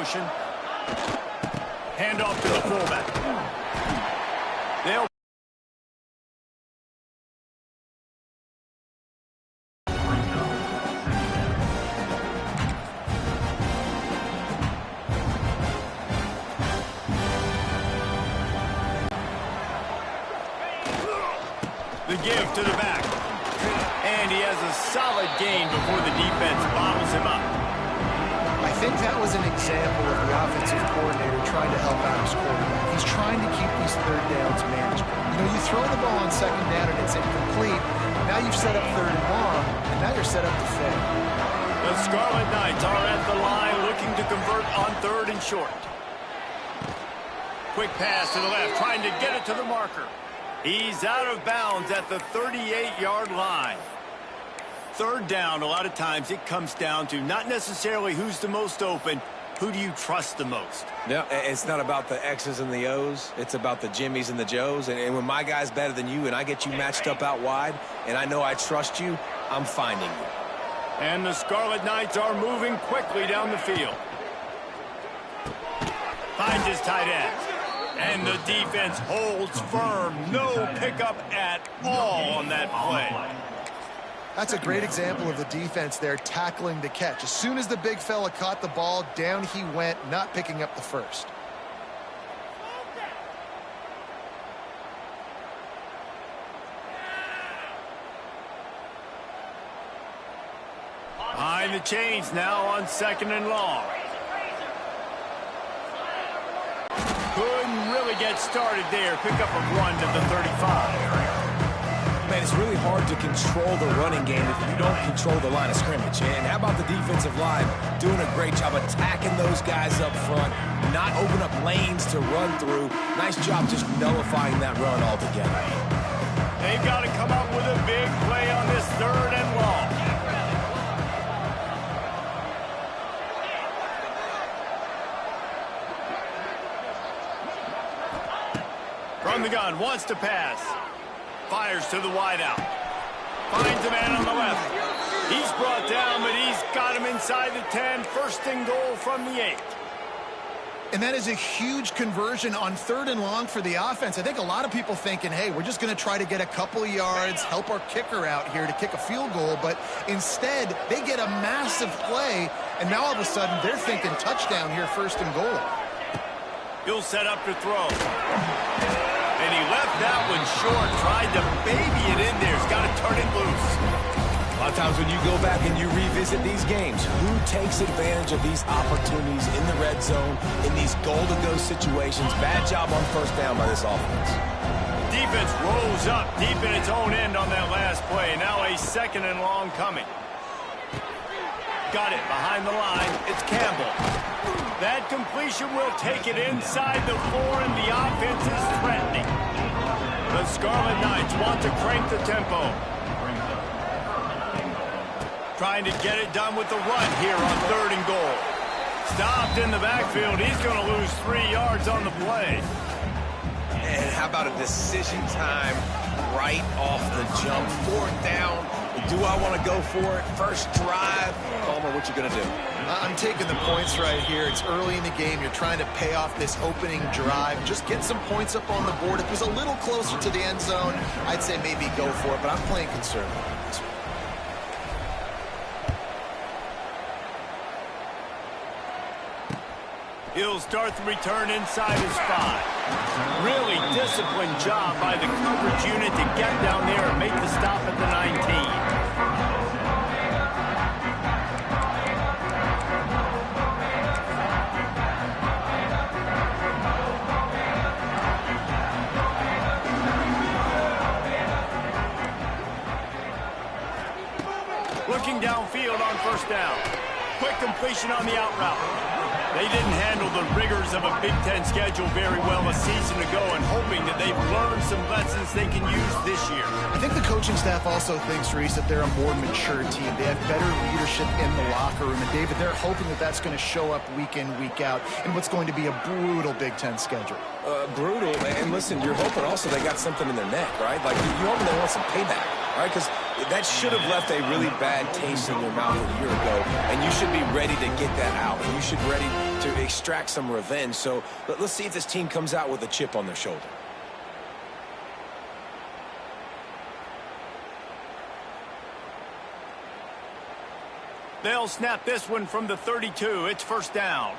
motion. Hand off to the fullback. They'll the give to the back. And he has a solid gain before the defense bottles him up. I think that was an example of the offensive coordinator trying to help out his quarterback. He's trying to keep these third downs manageable. You know, you throw the ball on second down and it's incomplete. Now you've set up third and long, and now you're set up to fail. The Scarlet Knights are at the line looking to convert on third and short. Quick pass to the left, trying to get it to the marker. He's out of bounds at the 38-yard line. Third down, a lot of times it comes down to not necessarily who's the most open, who do you trust the most? Yeah, it's not about the X's and the O's. It's about the Jimmies and the Joes. And when my guy's better than you and I get you matched up out wide and I know I trust you, I'm finding you. And the Scarlet Knights are moving quickly down the field. Finds his tight end. And the defense holds firm. No pickup at all on that play. That's a great example of the defense there tackling the catch. As soon as the big fella caught the ball, down he went, not picking up the first. Behind the chains now on second and long. Couldn't really get started there. Pickup of 1 to the 35. Man, it's really hard to control the running game if you don't control the line of scrimmage. And how about the defensive line doing a great job attacking those guys up front, not open up lanes to run through. Nice job just nullifying that run altogether. They've got to come up with a big play on this third and long. From the gun, wants to pass. Fires to the wideout. Finds a man on the left. He's brought down, but he's got him inside the 10. First and goal from the 8. And that is a huge conversion on third and long for the offense. I think a lot of people thinking, hey, we're just going to try to get a couple of yards, help our kicker out here to kick a field goal. But instead, they get a massive play, and now all of a sudden they're thinking touchdown here, first and goal. He'll set up to throw. And he left that one short, tried to baby it in there. He's got to turn it loose. A lot of times when you go back and you revisit these games, who takes advantage of these opportunities in the red zone, in these goal-to-go situations? Bad job on first down by this offense. Defense rolls up deep in its own end on that last play. Now a second and long coming. Got it behind the line. It's Campbell. That completion will take it inside the 4, and the offense is threatening. The Scarlet Knights want to crank the tempo. Trying to get it done with the run here on third and goal. Stopped in the backfield. He's going to lose 3 yards on the play. And how about a decision time right off the jump? Fourth down. Do I want to go for it? First drive. Palmer, what you going to do? I'm taking the points right here. It's early in the game. You're trying to pay off this opening drive. Just get some points up on the board. If it was a little closer to the end zone, I'd say maybe go for it, but I'm playing conservative on this one. He'll start the return inside his 5. Really disciplined job by the coverage unit to get down there and make the stop at the 19. Looking downfield on first down. Quick completion on the out route. They didn't handle the rigors of a Big Ten schedule very well a season ago, and hoping that they've learned some lessons they can use this year. I think the coaching staff also thinks, Reese, that they're a more mature team. They have better leadership in the locker room. And, David, they're hoping that that's going to show up week in, week out in what's going to be a brutal Big Ten schedule. Brutal. And listen, you're hoping also they got something in their neck, right? Like, you hoping they want some payback, right? Because That should have left a really bad taste in your mouth a year ago, and you should be ready to get that out. And you should be ready to extract some revenge. So let's see if this team comes out with a chip on their shoulder. They'll snap this one from the 32. It's first down.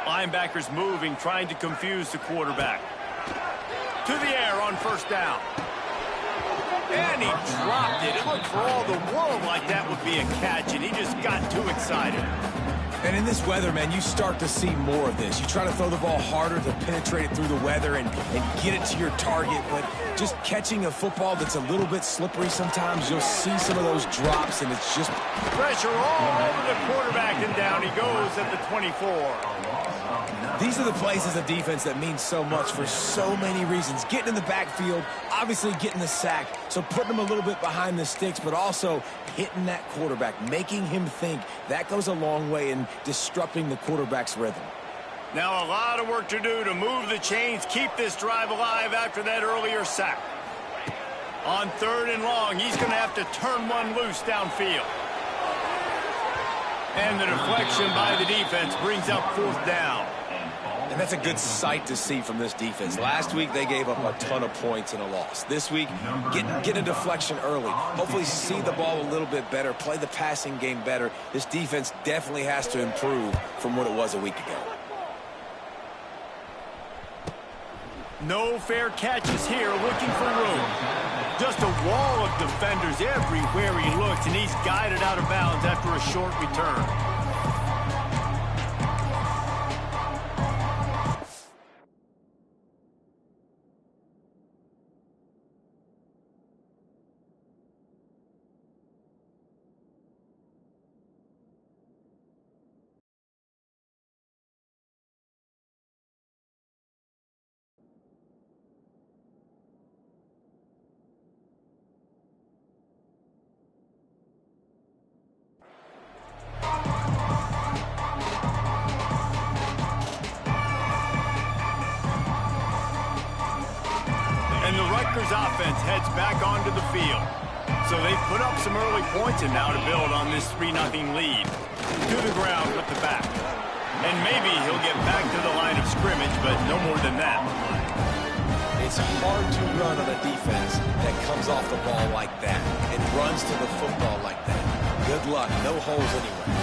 Linebackers moving, trying to confuse the quarterback. To the air on first down. And he dropped it. It looked for all the world like that would be a catch, and he just got too excited. And in this weather, man, you start to see more of this. You try to throw the ball harder to penetrate it through the weather and get it to your target, but just catching a football that's a little bit slippery sometimes, you'll see some of those drops, and it's just... Pressure all over the quarterback, and down he goes at the 24. These are the plays as a defense that mean so much for so many reasons. Getting in the backfield, obviously getting the sack, so putting him a little bit behind the sticks, but also hitting that quarterback, making him think. That goes a long way in disrupting the quarterback's rhythm. Now a lot of work to do to move the chains, keep this drive alive after that earlier sack. On third and long, he's going to have to turn one loose downfield. And the deflection by the defense brings up fourth down. And that's a good sight to see from this defense. Last week, they gave up a ton of points in a loss. This week, get a deflection early. Hopefully see the ball a little bit better, play the passing game better. This defense definitely has to improve from what it was a week ago. No fair catches here, looking for room. Just a wall of defenders everywhere he looks, and he's guided out of bounds after a short return. Rutgers offense heads back onto the field. So they've put up some early points, and now to build on this 3-0 lead. To the ground with the back. And maybe he'll get back to the line of scrimmage, but no more than that. It's hard to run on a defense that comes off the ball like that and runs to the football like that. Good luck. No holes anywhere.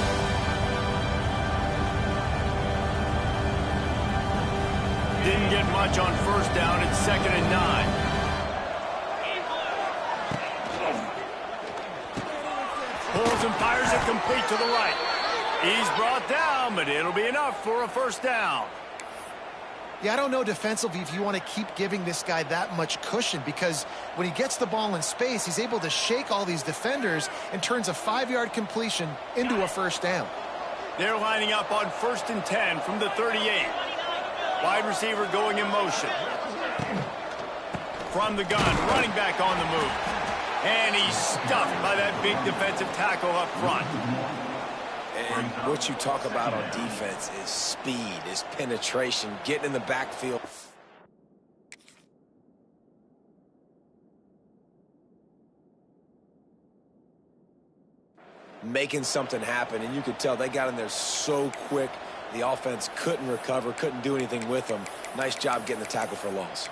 Didn't get much on first down. It's 2nd and 9. Pulls and fires it complete to the right. He's brought down, but it'll be enough for a first down. Yeah, I don't know defensively if you want to keep giving this guy that much cushion, because when he gets the ball in space, he's able to shake all these defenders and turns a 5-yard completion into a first down. They're lining up on 1st and 10 from the 38. Wide receiver going in motion. From the gun, running back on the move. And he's stuffed by that big defensive tackle up front. And what you talk about on defense is speed, is penetration, getting in the backfield. Making something happen, and you could tell they got in there so quick. The offense couldn't recover, couldn't do anything with them. Nice job getting the tackle for loss.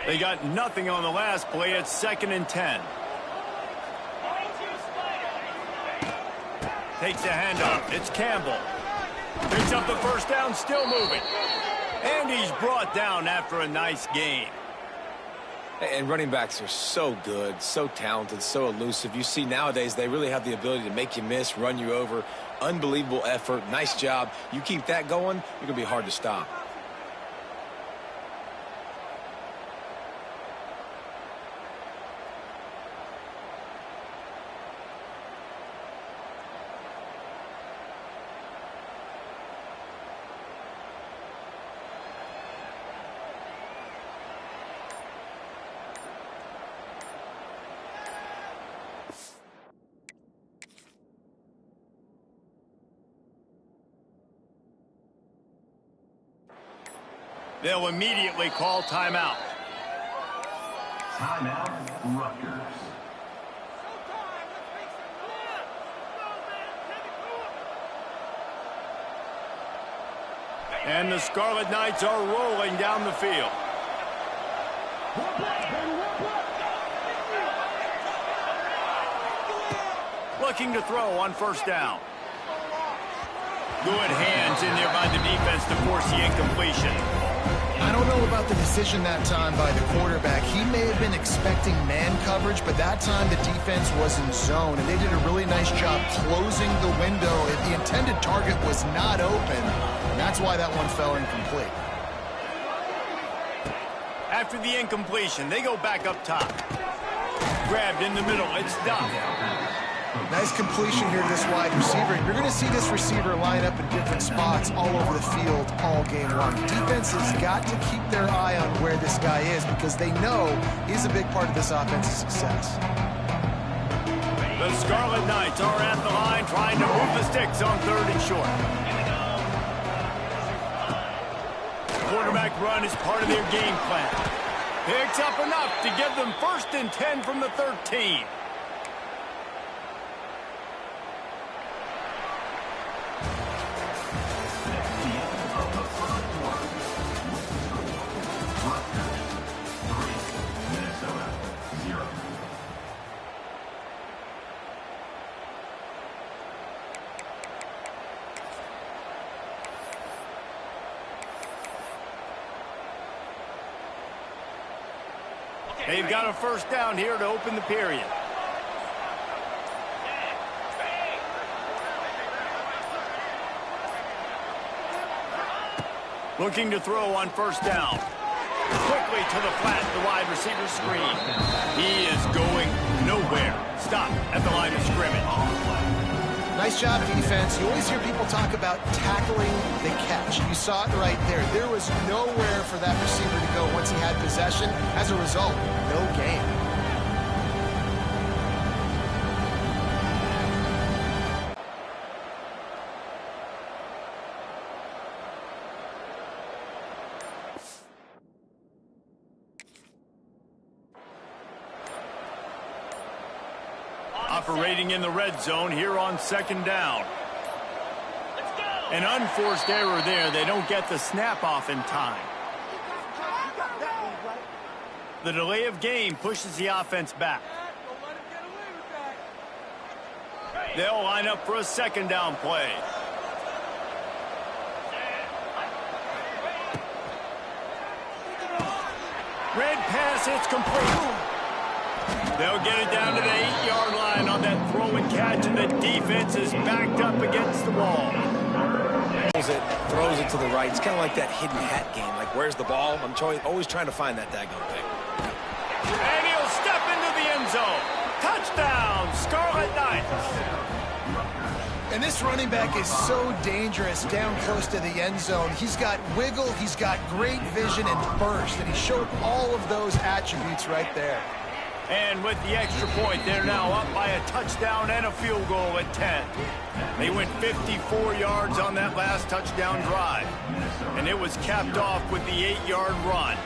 They got nothing on the last play. It's 2nd and 10. Takes a handoff. It's Campbell. Picks up the first down, still moving. And he's brought down after a nice gain. And running backs are so good, so talented, so elusive. You see nowadays they really have the ability to make you miss, run you over. Unbelievable effort. Nice job. You keep that going, you're going to be hard to stop. They'll immediately call timeout. Timeout, Rutgers. And the Scarlet Knights are rolling down the field. Looking to throw on first down. Good hands in there by the defense to force the incompletion. I don't know about the decision that time by the quarterback. He may have been expecting man coverage, but that time the defense was in zone, and they did a really nice job closing the window. The intended target was not open, and that's why that one fell incomplete. After the incompletion, they go back up top. Grabbed in the middle, it's done. Nice completion here to this wide receiver. You're going to see this receiver line up in different spots all over the field all game long. Defense has got to keep their eye on where this guy is because they know he's a big part of this offense's success. The Scarlet Knights are at the line trying to move the sticks on 3rd and short. Quarterback run is part of their game plan. Picks up enough to give them 1st and 10 from the 13. They've got a 1st down here to open the period. Looking to throw on 1st down. Quickly to the flat, the wide receiver screen. He is going nowhere. Stop at the line of scrimmage. Nice job, defense. You always hear people talk about tackling the catch. You saw it right there. There was nowhere for that receiver to go once he had possession. As a result, no gain. Operating in the red zone here on 2nd down. An unforced error there. They don't get the snap off in time. The delay of game pushes the offense back. They'll line up for a 2nd down play. Red pass, it's complete. They'll get it down to the 8-yard line on that throw and catch, and the defense is backed up against the wall. Throws it to the right. It's kind of like that hidden hat game. Like, where's the ball? I'm always trying to find that daggone thing. And he'll step into the end zone. Touchdown, Scarlet Knights. And this running back is so dangerous down close to the end zone. He's got wiggle, he's got great vision and burst, and he showed all of those attributes right there. And with the extra point, they're now up by a touchdown and a field goal at 10. They went 54 yards on that last touchdown drive. And it was capped off with the 8-yard run.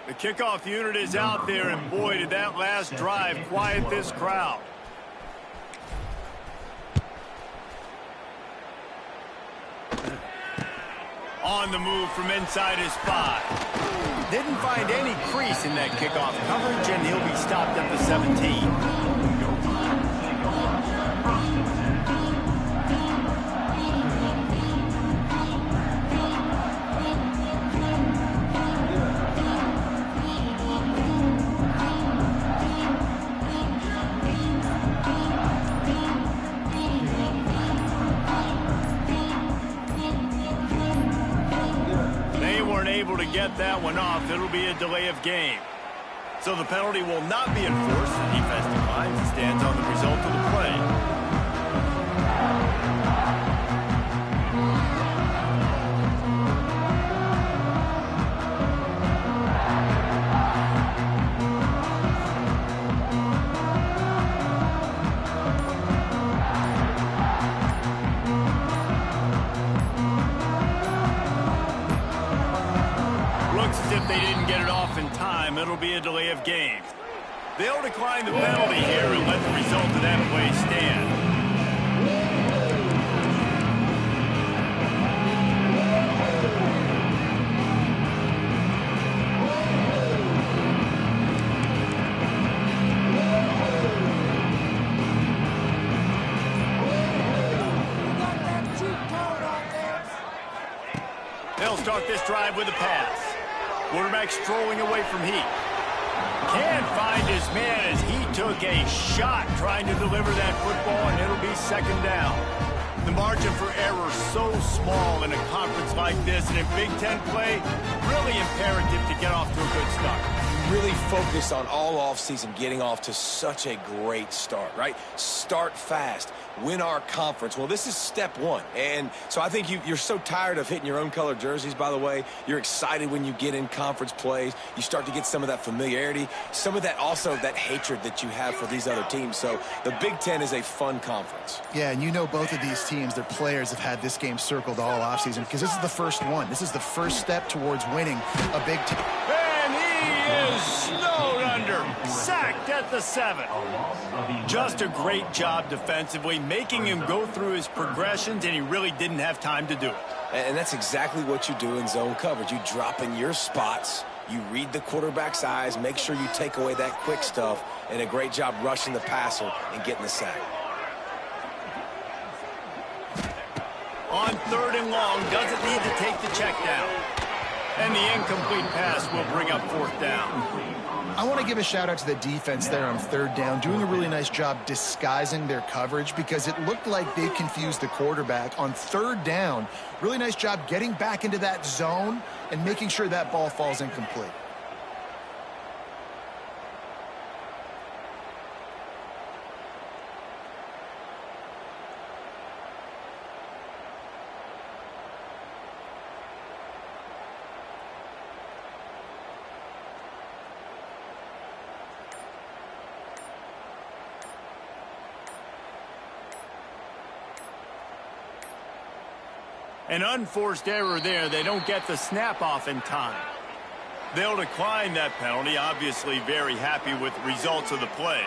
The kickoff unit is out there, and boy, did that last drive quiet this crowd. On the move from inside his 5. Didn't find any crease in that kickoff coverage, and he'll be stopped at the 17. Able to get that one off. It'll be a delay of game. So the penalty will not be enforced. The defense declines and stands on the result of the play. If they didn't get it off in time, it'll be a delay of game. They'll decline the penalty here and let the result of that play stand. They'll start this drive with a pass. Quarterback strolling away from Heat. Can't find his man as he took a shot trying to deliver that football, and it'll be second down. The margin for error so small in a conference like this, and in Big Ten play, really imperative to get off to a good start. Really focused on all offseason getting off to such a great start, right? Start fast. Win our conference. Well, this is step one. And so I think you're so tired of hitting your own color jerseys, by the way. You're excited when you get in conference plays. You start to get some of that familiarity, some of that also that hatred that you have for these other teams. So the Big Ten is a fun conference. Yeah, and you know both of these teams, their players have had this game circled all offseason because this is the first one. This is the first step towards winning a Big Ten. He is snowed under, sacked at the 7. Just a great job defensively, making him go through his progressions, and he really didn't have time to do it. And that's exactly what you do in zone coverage. You drop in your spots, you read the quarterback's eyes, make sure you take away that quick stuff, and a great job rushing the passer and getting the sack. On 3rd and long, doesn't need to take the check down. And the incomplete pass will bring up 4th down. I want to give a shout out to the defense there on 3rd down, doing a really nice job disguising their coverage because it looked like they confused the quarterback on 3rd down. Really nice job getting back into that zone and making sure that ball falls incomplete. An unforced error there. They don't get the snap off in time. They'll decline that penalty, obviously very happy with the results of the play.